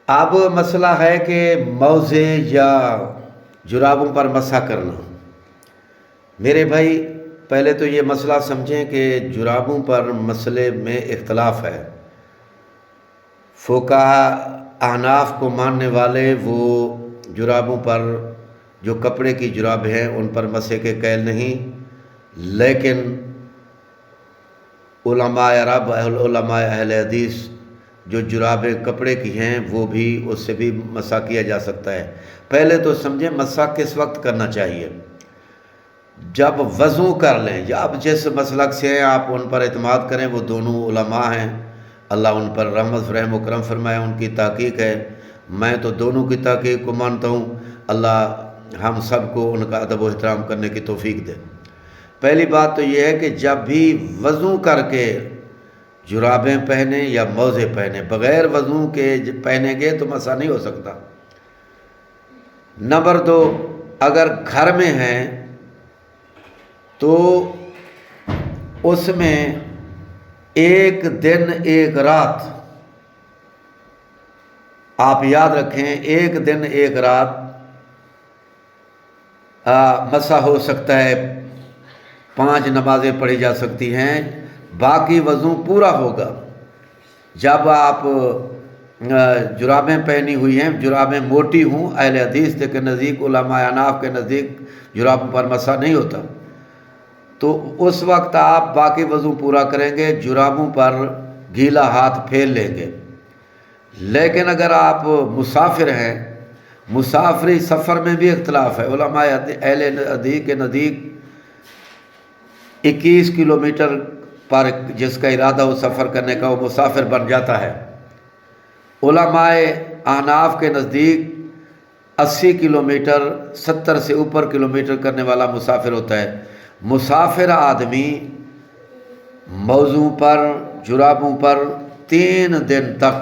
اب مسئلہ ہے کہ موزے یا جرابوں پر مسح کرنا۔ میرے بھائی پہلے تو یہ مسئلہ سمجھیں کہ جرابوں پر مسئلے میں اختلاف ہے۔ فقہا احناف کو ماننے والے وہ جرابوں پر، جو کپڑے کی جرابیں ہیں ان پر مسح کے قائل نہیں، لیکن علماء عرب علماء اہل حدیث جو جرابیں کپڑے کی ہیں وہ بھی اس سے بھی مسح کیا جا سکتا ہے۔ پہلے تو سمجھیں مسح کس وقت کرنا چاہیے؟ جب وضو کر لیں، یا اب جس مسلک سے ہیں آپ ان پر اعتماد کریں، وہ دونوں علماء ہیں، اللہ ان پر رحمت رحم و کرم فرمائے، ان کی تحقیق ہے، میں تو دونوں کی تحقیق کو مانتا ہوں، اللہ ہم سب کو ان کا ادب و احترام کرنے کی توفیق دے۔ پہلی بات تو یہ ہے کہ جب بھی وضو کر کے جرابیں پہنے یا موزے پہنے، بغیر وضو کے پہنیں گے تو مسح نہیں ہو سکتا۔ نمبر 2، اگر گھر میں ہیں تو اس میں ایک دن ایک رات، آپ یاد رکھیں، ایک دن ایک رات مسح ہو سکتا ہے، 5 نمازیں پڑھی جا سکتی ہیں، باقی وضو پورا ہوگا۔ جب آپ جرابیں پہنی ہوئی ہیں، جرابیں موٹی ہوں، اہل حدیث کے نزدیک، علماء احناف کے نزدیک جرابوں پر مسح نہیں ہوتا، تو اس وقت آپ باقی وضو پورا کریں گے، جرابوں پر گیلا ہاتھ پھیر لیں گے۔ لیکن اگر آپ مسافر ہیں، مسافری سفر میں بھی اختلاف ہے، علماء اہل حدیث کے نزدیک 21 کلومیٹر پر جس کا ارادہ ہو سفر کرنے کا وہ مسافر بن جاتا ہے۔ علماء احناف کے نزدیک 80 کلومیٹر، 70 سے اوپر کلومیٹر کرنے والا مسافر ہوتا ہے۔ مسافر آدمی موضوع پر، جرابوں پر 3 دن تک،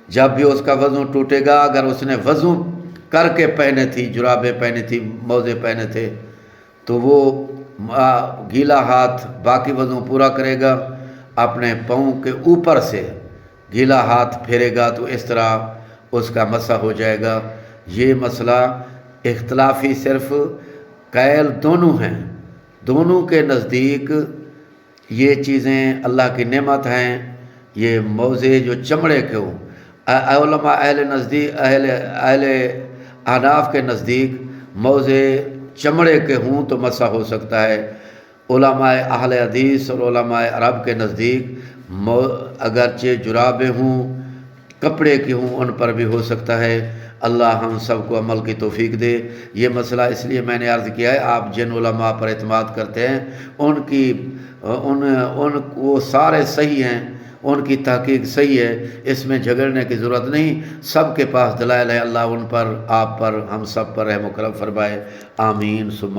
جب بھی اس کا وضو ٹوٹے گا، اگر اس نے وضو کر کے پہنے تھی، جرابیں پہنی تھی، موزے پہنے تھے، تو وہ گیلا ہاتھ باقی وضو پورا کرے گا، اپنے پاؤں کے اوپر سے گیلا ہاتھ پھیرے گا، تو اس طرح اس کا مسح ہو جائے گا۔ یہ مسئلہ اختلافی صرف قائل دونوں ہیں، دونوں کے نزدیک یہ چیزیں اللہ کی نعمت ہیں۔ یہ موزے جو چمڑے کے ہوں، علماء اہل احناف کے نزدیک موزے چمڑے کے ہوں تو مسح ہو سکتا ہے۔ علماء اہل حدیث اور علماء عرب کے نزدیک اگرچہ جرابیں ہوں، کپڑے کی ہوں، ان پر بھی ہو سکتا ہے۔ اللہ ہم سب کو عمل کی توفیق دے۔ یہ مسئلہ اس لیے میں نے عرض کیا ہے، آپ جن علماء پر اعتماد کرتے ہیں ان وہ سارے صحیح ہیں، ان کی تحقیق صحیح ہے، اس میں جھگڑنے کی ضرورت نہیں، سب کے پاس دلائل ہے۔ اللہ ان پر، آپ پر، ہم سب پر رحم و کرم فرمائے، آمین ثم